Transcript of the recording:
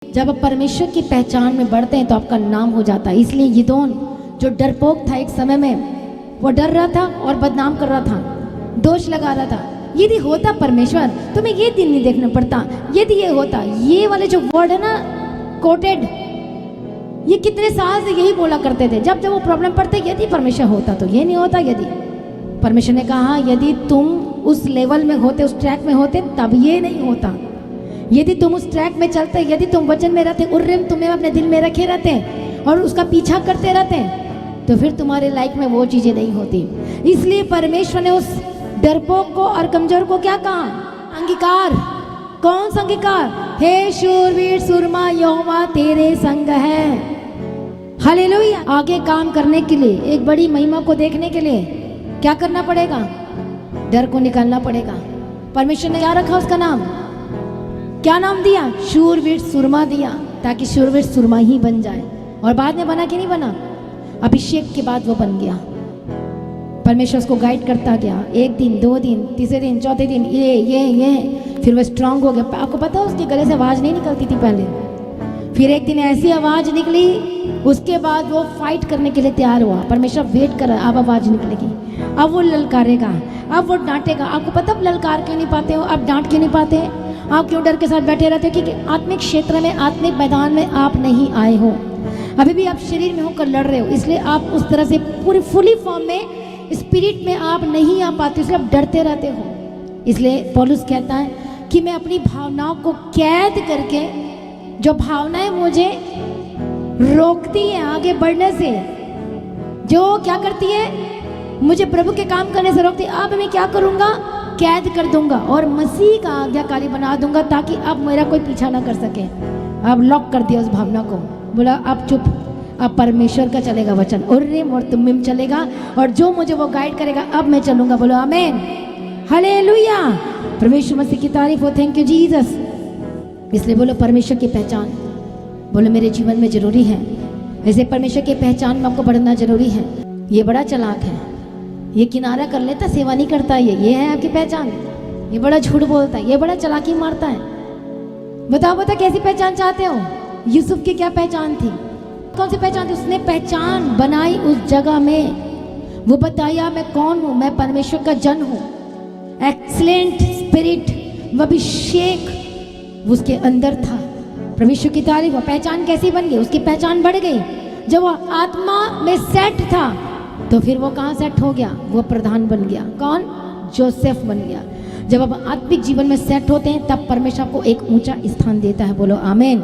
जब आप परमेश्वर की पहचान में बढ़ते हैं तो आपका नाम हो जाता है। इसलिए यिदोन जो डरपोक था, एक समय में वो डर रहा था और बदनाम कर रहा था, दोष लगा रहा था। यदि होता परमेश्वर तुम्हें ये दिन नहीं देखना पड़ता, यदि ये होता, ये वाले जो वर्ड है ना कोटेड, ये कितने साल से यही बोला करते थे जब जब वो प्रॉब्लम पड़ते, यदि परमेश्वर होता तो ये नहीं होता। यदि परमेश्वर ने कहा यदि तुम उस लेवल में होते, उस ट्रैक में होते, तब ये नहीं होता। यदि तुम उस ट्रैक में चलते, यदि तुम वचन में रहते, उर्रिम तुम्हें अपने दिल में रखे रहते और उसका पीछा करते रहते, तो फिर तुम्हारे लाइफ में वो चीजें नहीं होती। इसलिए परमेश्वर ने उस डरपोक को और कमजोर को क्या कहा? अंगीकार। कौन सा अंगीकार? हे शूरवीर सुरमा, यहोवा तेरे संग है। हालेलुया। आगे काम करने के लिए, एक बड़ी महिमा को देखने के लिए क्या करना पड़ेगा? डर को निकालना पड़ेगा। परमेश्वर ने क्या रखा उसका नाम? क्या नाम दिया? शूरवीर सुरमा दिया, ताकि शूरवीर सुरमा ही बन जाए। और बाद में बना कि नहीं बना? अभिषेक के बाद वो बन गया। परमेश्वर उसको गाइड करता गया, 1 दिन 2 दिन 3 दिन 4 दिन, ये फिर वो स्ट्रांग हो गया। आपको पता है उसके गले से आवाज़ नहीं निकलती थी पहले, फिर एक दिन ऐसी आवाज़ निकली, उसके बाद वो फाइट करने के लिए तैयार हुआ। परमेश्वर वेट कर रहा है, अब आवाज़ निकलेगी, अब वो ललकारेगा, अब वो डांटेगा। आपको पता अब ललकार क्यों नहीं पाते हो, अब डांट क्यों नहीं पाते हैं? आप क्यों डर के साथ बैठे रहते हो? क्योंकि आत्मिक क्षेत्र में, आत्मिक मैदान में आप नहीं आए हो। अभी भी आप शरीर में होकर लड़ रहे हो, इसलिए आप उस तरह से पूरी फुली फॉर्म में, स्पिरिट में आप नहीं आ पाते, इसलिए आप डरते रहते हो। इसलिए पौलुस कहता है कि मैं अपनी भावनाओं को कैद करके, जो भावनाएं मुझे रोकती है आगे बढ़ने से, जो क्या करती है मुझे प्रभु के काम करने से रोकती है, अब मैं क्या करूँगा? कैद कर दूंगा और मसीह का आज्ञाकारी बना दूंगा, ताकि अब मेरा कोई पीछा ना कर सके। अब लॉक कर दिया उस भावना को, बोला अब चुप, अब परमेश्वर का चलेगा वचन, उर्रिम और तुम्मिम चलेगा, और जो मुझे वो गाइड करेगा अब मैं चलूंगा। बोलो आमीन, हालेलुया। परमेश्वर मसीह की तारीफ हो, थैंक यू जीसस। इसलिए बोलो परमेश्वर की पहचान, बोलो मेरे जीवन में जरूरी है। ऐसे परमेश्वर की पहचान में आपको बढ़ना जरूरी है। ये बड़ा चालाक है, ये किनारा कर लेता, सेवा नहीं करता, ये है आपकी पहचान। ये बड़ा झूठ बोलता है, ये बड़ा चालाकी मारता है। बताओ बता कैसी पहचान चाहते हो? यूसुफ की क्या पहचान थी? कौन सी पहचान थी? उसने पहचान बनाई उस जगह में, वो बताया मैं कौन हूँ, मैं परमेश्वर का जन हूँ। एक्सीलेंट स्पिरिट, अभिषेक उसके अंदर था। परमेश्वर की तारीफ। पहचान कैसी बन गई? उसकी पहचान बढ़ गई। जब वो आत्मा में सेट था तो फिर वो कहाँ सेट हो गया? वो प्रधान बन गया। कौन? जोसेफ बन गया। जब आप आत्मिक जीवन में सेट होते हैं तब परमेश्वर आपको एक ऊंचा स्थान देता है। बोलो आमीन।